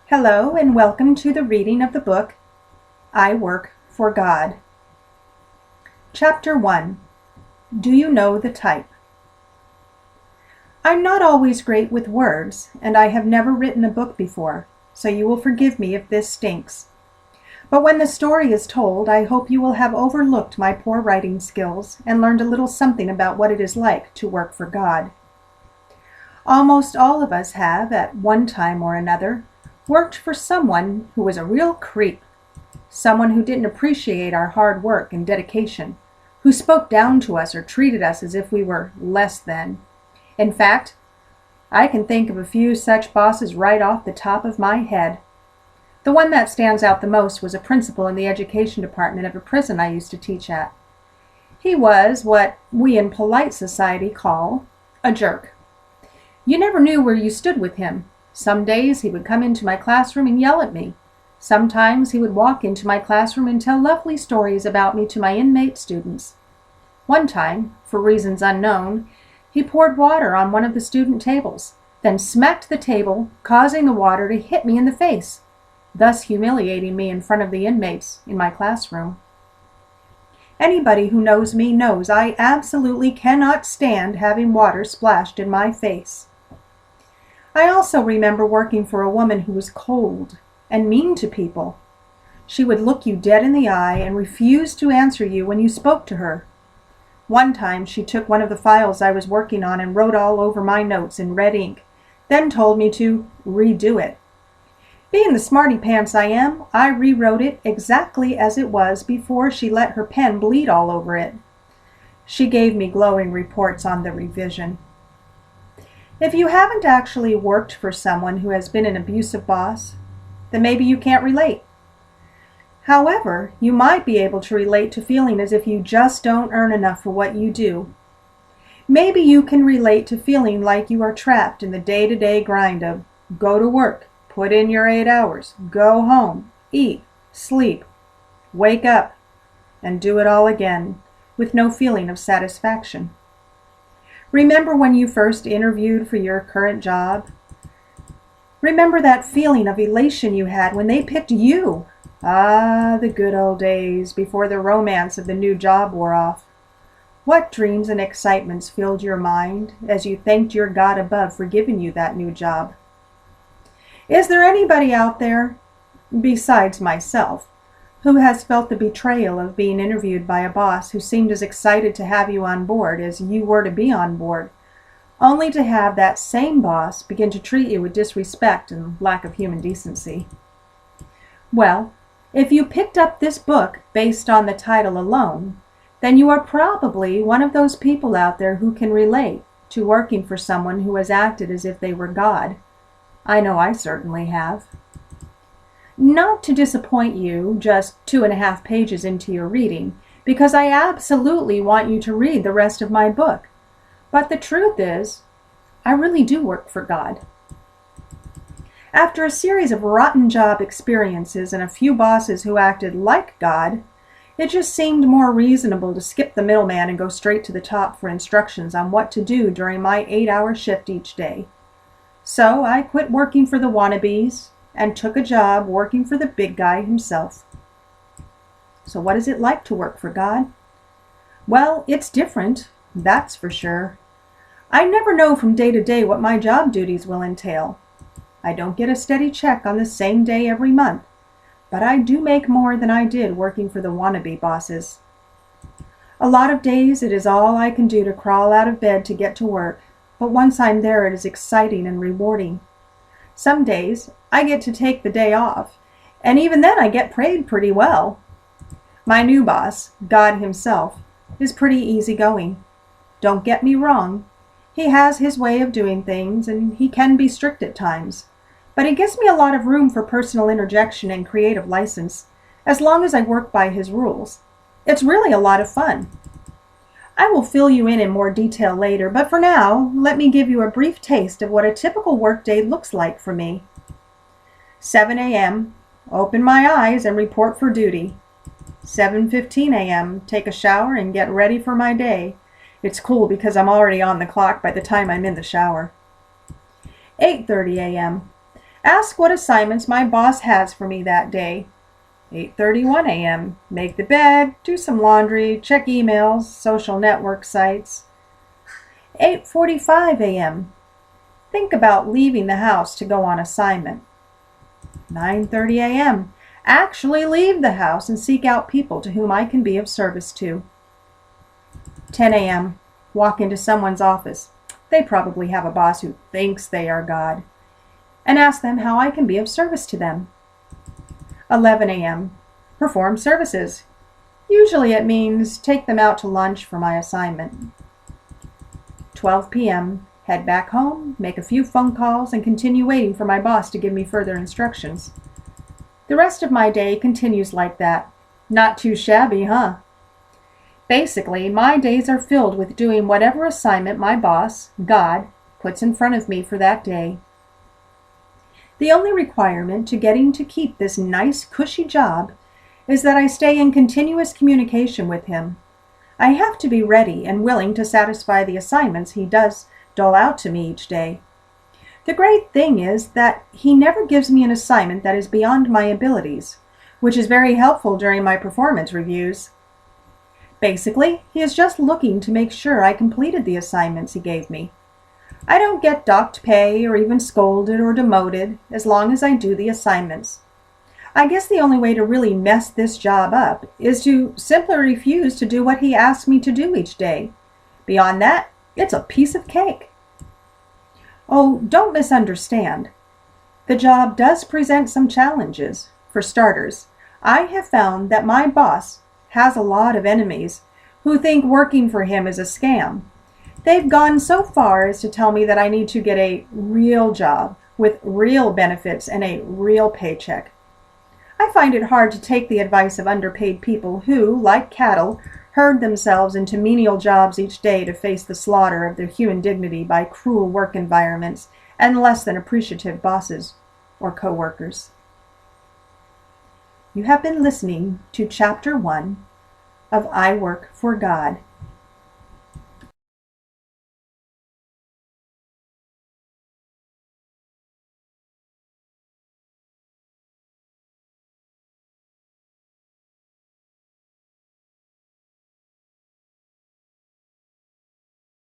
Hello and welcome to the reading of the book, I Work for God. Chapter 1. Do you know the type? I'm not always great with words, and I have never written a book before, so you will forgive me if this stinks. But when the story is told, I hope you will have overlooked my poor writing skills and learned a little something about what it is like to work for God. Almost all of us have, at one time or another, worked for someone who was a real creep, someone who didn't appreciate our hard work and dedication, who spoke down to us or treated us as if we were less than. In fact, I can think of a few such bosses right off the top of my head. The one that stands out the most was a principal in the education department of a prison I used to teach at. He was what we in polite society call a jerk. You never knew where you stood with him. Some days he would come into my classroom and yell at me. Sometimes he would walk into my classroom and tell lovely stories about me to my inmate students. One time, for reasons unknown, he poured water on one of the student tables, then smacked the table, causing the water to hit me in the face, thus humiliating me in front of the inmates in my classroom. Anybody who knows me knows I absolutely cannot stand having water splashed in my face. I also remember working for a woman who was cold and mean to people. She would look you dead in the eye and refuse to answer you when you spoke to her. One time she took one of the files I was working on and wrote all over my notes in red ink, then told me to redo it. Being the smarty pants I am, I rewrote it exactly as it was before she let her pen bleed all over it. She gave me glowing reports on the revision. If you haven't actually worked for someone who has been an abusive boss, then maybe you can't relate. However, you might be able to relate to feeling as if you just don't earn enough for what you do. Maybe you can relate to feeling like you are trapped in the day-to-day grind of go to work, put in your 8 hours, go home, eat, sleep, wake up, and do it all again with no feeling of satisfaction. Remember when you first interviewed for your current job? Remember that feeling of elation you had when they picked you? Ah, the good old days before the romance of the new job wore off. What dreams and excitements filled your mind as you thanked your God above for giving you that new job? Is there anybody out there, besides myself, who has felt the betrayal of being interviewed by a boss who seemed as excited to have you on board as you were to be on board, only to have that same boss begin to treat you with disrespect and lack of human decency? Well, if you picked up this book based on the title alone, then you are probably one of those people out there who can relate to working for someone who has acted as if they were God. I know I certainly have. Not to disappoint you just 2.5 pages into your reading, because I absolutely want you to read the rest of my book. But the truth is, I really do work for God. After a series of rotten job experiences and a few bosses who acted like God, it just seemed more reasonable to skip the middleman and go straight to the top for instructions on what to do during my 8-hour shift each day. So I quit working for the wannabes and took a job working for the big guy himself. So what is it like to work for God? Well, it's different, that's for sure. I never know from day to day what my job duties will entail. I don't get a steady check on the same day every month, but I do make more than I did working for the wannabe bosses. A lot of days it is all I can do to crawl out of bed to get to work, but once I'm there it is exciting and rewarding. Some days I get to take the day off, and even then I get paid pretty well. My new boss, God himself, is pretty easygoing. Don't get me wrong. He has his way of doing things, and he can be strict at times. But he gives me a lot of room for personal interjection and creative license, as long as I work by his rules. It's really a lot of fun. I will fill you in more detail later, but for now, let me give you a brief taste of what a typical workday looks like for me. 7 a.m., open my eyes and report for duty. 7:15 a.m., take a shower and get ready for my day. It's cool because I'm already on the clock by the time I'm in the shower. 8:30 a.m. Ask what assignments my boss has for me that day. 8:31 a.m. Make the bed, do some laundry, check emails, social network sites. 8:45 a.m. Think about leaving the house to go on assignment. 9:30 a.m. Actually leave the house and seek out people to whom I can be of service to. 10 a.m. Walk into someone's office. They probably have a boss who thinks they are God, and ask them how I can be of service to them. 11 a.m. Perform services. Usually it means take them out to lunch for my assignment. 12 p.m. Head back home, make a few phone calls, and continue waiting for my boss to give me further instructions. The rest of my day continues like that. Not too shabby, huh? Basically, my days are filled with doing whatever assignment my boss, God, puts in front of me for that day. The only requirement to getting to keep this nice, cushy job is that I stay in continuous communication with him. I have to be ready and willing to satisfy the assignments he does dole out to me each day. The great thing is that he never gives me an assignment that is beyond my abilities, which is very helpful during my performance reviews. Basically, he is just looking to make sure I completed the assignments he gave me. I don't get docked pay or even scolded or demoted as long as I do the assignments. I guess the only way to really mess this job up is to simply refuse to do what he asks me to do each day. Beyond that, it's a piece of cake. Oh, don't misunderstand. The job does present some challenges. For starters, I have found that my boss has a lot of enemies who think working for him is a scam. They've gone so far as to tell me that I need to get a real job with real benefits and a real paycheck. I find it hard to take the advice of underpaid people who, like cattle, herd themselves into menial jobs each day to face the slaughter of their human dignity by cruel work environments and less than appreciative bosses or co-workers. You have been listening to Chapter 1 of I Work for God.